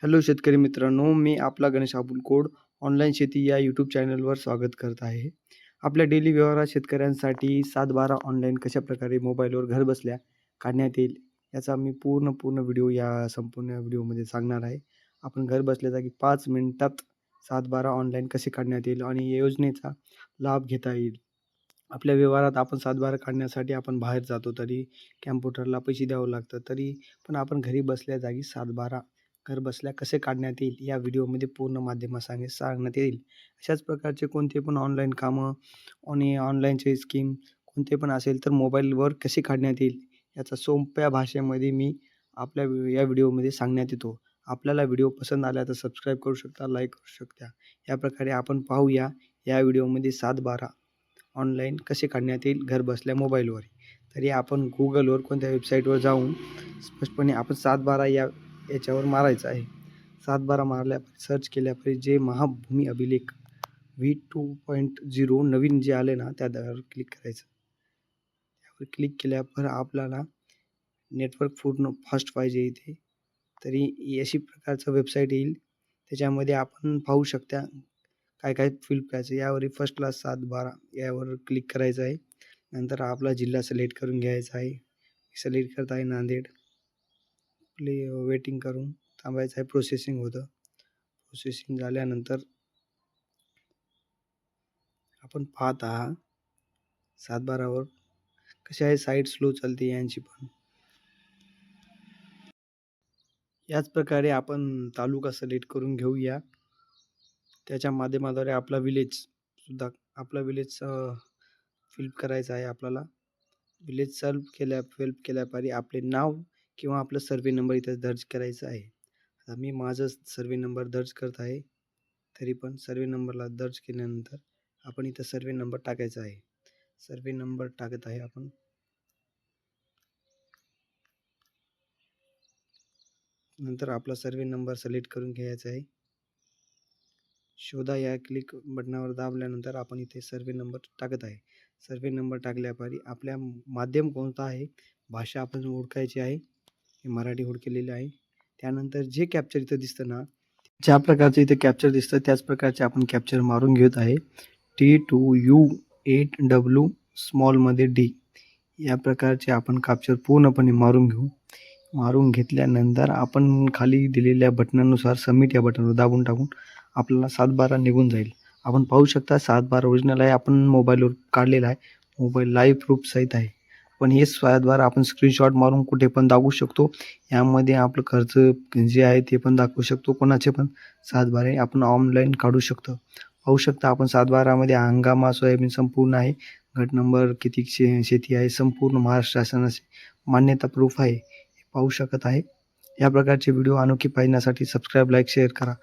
Hello शेतकरी मित्रांनो, मी आपला गणेश अबुलकोड ऑनलाईन शेती या यूट्यूब चॅनलवर स्वागत करत आहे. आपल्या डेली व्यवहारात शेतकऱ्यांसाठी 7/12 ऑनलाईन कशाप्रकारे मोबाईलवर घरबसल्या काढण्यात येईल, याचा मी पूर्ण व्हिडिओ या संपूर्ण व्हिडिओमध्ये सांगणार आहे. आपण घरबसल्या जागी 5 मिनिटात 7/12 ऑनलाईन कसे काढण्यात येईल आणि या योजनेचा लाभ घेता येईल. आपल्या व्यवहारात आपण 7/12 काढण्यासाठी आपण बाहेर जातो, तरी कॅम्प्युटरला पैसे द्यावं लागतं. तरी पण आपण घरी बसल्या जागी 7/12 घरबसल्या कसे काढण्यात येईल या व्हिडिओमध्ये पूर्ण माध्यमासंगे सांगण्यात येईल. अशाच प्रकारचे कोणते पण ऑनलाईन कामं आणि ऑनलाईनचे स्कीम कोणते पण असेल तर मोबाईलवर कसे काढण्यात येईल याचा सोप्या भाषेमध्ये मी आपल्या या व्हिडिओमध्ये सांगण्यात येतो. आपल्याला व्हिडिओ पसंत आला तर सबस्क्राईब करू शकता, लाईक करू शकता. या प्रकारे आपण पाहूया या व्हिडिओमध्ये 7/12 ऑनलाईन कसे काढण्यात येईल घरबसल्या मोबाईलवर. तरी आपण Googleवर कोणत्या वेबसाईटवर जाऊन स्पष्टपणे आपण 7/12 याच्यावर मारायचं आहे. 7/12 मारल्या सर्च केल्यावर जे महाभूमी अभिलेख V2.0 नवीन जे आले ना त्यावर क्लिक करायचं. त्यावर क्लिक केल्यावर आपल्याला नेटवर्क पूर्ण फास्ट पाहिजे इथे. तरी अशी प्रकारचं वेबसाईट येईल. त्याच्यामध्ये आपण पाहू शकता काय फिल करायचं. यावर फर्स्ट क्लास 7/12 यावर क्लिक करायचं आहे. नंतर आपला जिल्हा सिलेक्ट करून घ्यायचा आहे. सिलेक्ट करत आहे नांदेड. वेटिंग करून थांबायचं आहे. प्रोसेसिंग होतं. प्रोसेसिंग झाल्यानंतर आपण पाहत आहात 7/12वर कशी आहे साईट स्लो चालते यांची पण. याच प्रकारे आपण तालुका सिलेक्ट करून घेऊया. त्याच्या माध्यमाद्वारे आपला विलेज फिल करायचा आहे आपल्याला. विलेज फिल केल्यापारी आपले नाव किंवा आपलं सर्वे नंबर इथं दर्ज करायचा आहे. आता मी माझं सर्वे नंबर दर्ज करत आहे. तरी पण सर्वे नंबरला दर्ज केल्यानंतर आपण इथं सर्वे नंबर टाकायचा आहे. सर्वे नंबर टाकत आहे आपण. नंतर आपला सर्वे नंबर सिलेक्ट करून घ्यायचा आहे. शोधा या क्लिक बटनावर दाबल्यानंतर आपण इथे सर्वे नंबर टाकत आहे. सर्वे नंबर टाकल्यापारी आपल्या माध्यम कोणता आहे, भाषा आपण ओळखायची आहे. मी मराठी ओळखलेली आहे. त्यानंतर जे कॅप्चर इथं दिसतं ना, ज्या प्रकारचं इथे कॅप्चर दिसतं त्याच प्रकारचे आपण कॅप्चर मारून घेत आहे. T2U8W स्मॉलमध्ये D या प्रकारचे आपण कॅप्चर पूर्णपणे मारून घेऊ. मारून घेतल्यानंतर आपण खाली दिलेल्या बटनानुसार सबमिट या बटनवर दाबून टाकून आपल्याला 7/12 निघून जाईल. आपण पाहू शकता 7/12 ओरिजिनल आहे. आपण मोबाईलवर काढलेला आहे. मोबाईल लाईव्ह प्रूफ सहित आहे. पण हे 7/12 आपण स्क्रीनशॉट मारून कुठे पण दाखवू शकतो. यामध्ये आपलं खर्च जे आहे ते पण दाखवू शकतो. कोणाचे पण 7/12 आपण ऑनलाईन काढू शकतो. पाहू शकता आपण 7/12मध्ये हंगामा सोयाबीन संपूर्ण आहे. गट नंबर किती शेती आहे संपूर्ण महाराष्ट्र शासनाची मान्यता प्रूफ आहे. पाहू शकत आहे. या प्रकारचे व्हिडिओ अनोखी पाहण्यासाठी सबस्क्राईब, लाईक, शेअर करा.